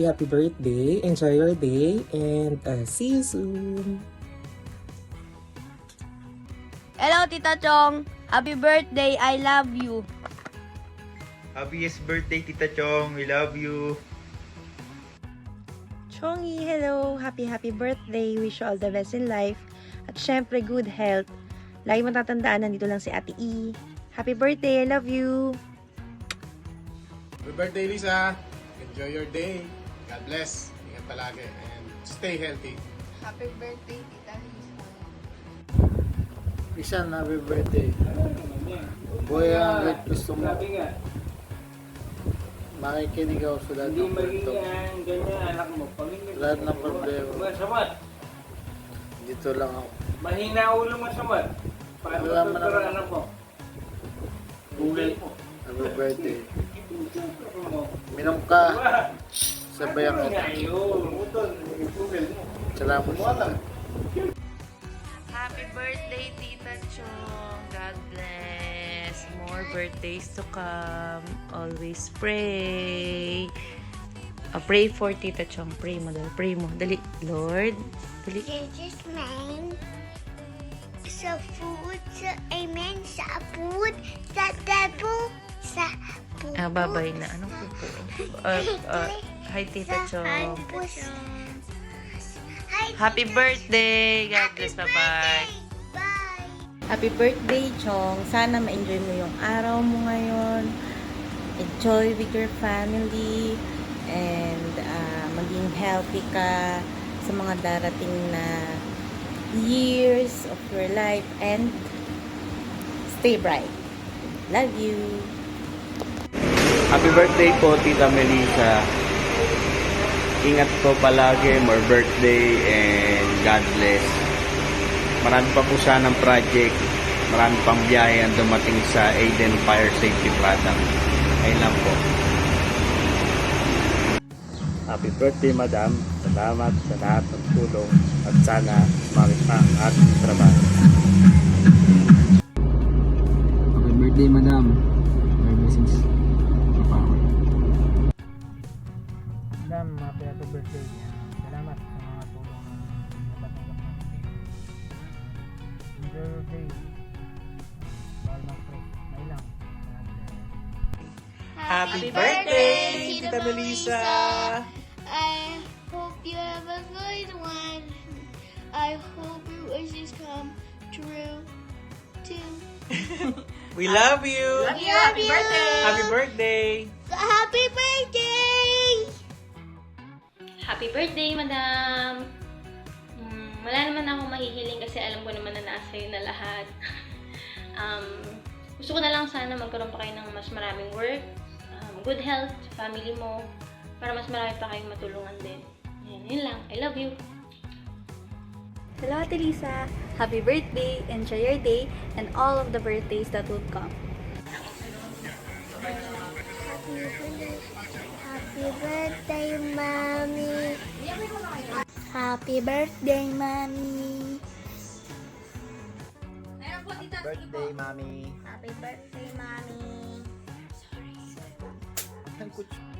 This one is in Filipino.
happy birthday. Enjoy your day and see you soon. Hello, Tita Chong. Happy birthday. I love you. Happiest birthday, Tita Chong. We love you. Chongi, hello! Happy birthday! Wish you all the best in life. At syempre, good health. Lagi mo tatandaan, nandito lang si Ate E. Happy birthday! I love you! Happy birthday, Lisa! Enjoy your day. God bless. Ingat palagi. And stay healthy. Happy birthday, Tita Lisa. Isan, happy birthday. Boy, ang gusto mo. Makikinig ako sa lahat ng kwento. Lahat ng problema. Masamad. Dito lang ako. Mahina ulo masamad. Wala man ako. Anak mo. Google mo. Happy birthday. Minom ka. Sabayan kita. Salamat sa Happy birthday, Tita Chong! God bless! More birthdays to come. Always pray. Pray for Tita Chong. Pray mo dali. Pray mo. Dali. Lord. Dali. Jesus name. Sa food, sa amen, sa food, sa table, sa food. Babay na. Anong pupo? Hi, Tita Chong. Happy birthday! God bless. Bye-bye. Bye! Happy birthday, Chong. Sana ma-enjoy mo yung araw mo ngayon. Enjoy with your family. And maging healthy ka sa mga darating na years of your life. And stay bright. Love you. Happy birthday po, Tita Melissa. Ingat po palagi, more birthday, and God bless. Marami pa po sanang project, marami pang biyahe ang dumating sa Aiden Fire Safety Product. Ayun lang po. Happy birthday, Madam. Salamat sa lahat ng tulong at sana sumamit pa ang ating trabaho. Happy birthday, Madam. My blessings. Madam, happy birthday. Salamat sa mga tulong na natanggap natin. Enjoy your day. Bawal mag-stress. May lang. Happy birthday, Tita Melissa! I hope you have a good one. I hope your wishes come true too. We love you! Happy birthday! Happy birthday! Happy birthday! Happy birthday, madam! Wala naman ako mahihiling kasi alam ko naman na nasa iyo na lahat. Gusto ko na lang sana magkaroon pa kayo ng mas maraming work, good health sa family mo, para mas marami pa kayong matulungan din. Yun lang. I love you! Hello, Ate Lisa! Happy birthday! Enjoy your day and all of the birthdays that will come. Happy birthday, Mommy! Happy birthday, Mommy! Birthday, Mami. Happy birthday, Mommy! Ang kutsi.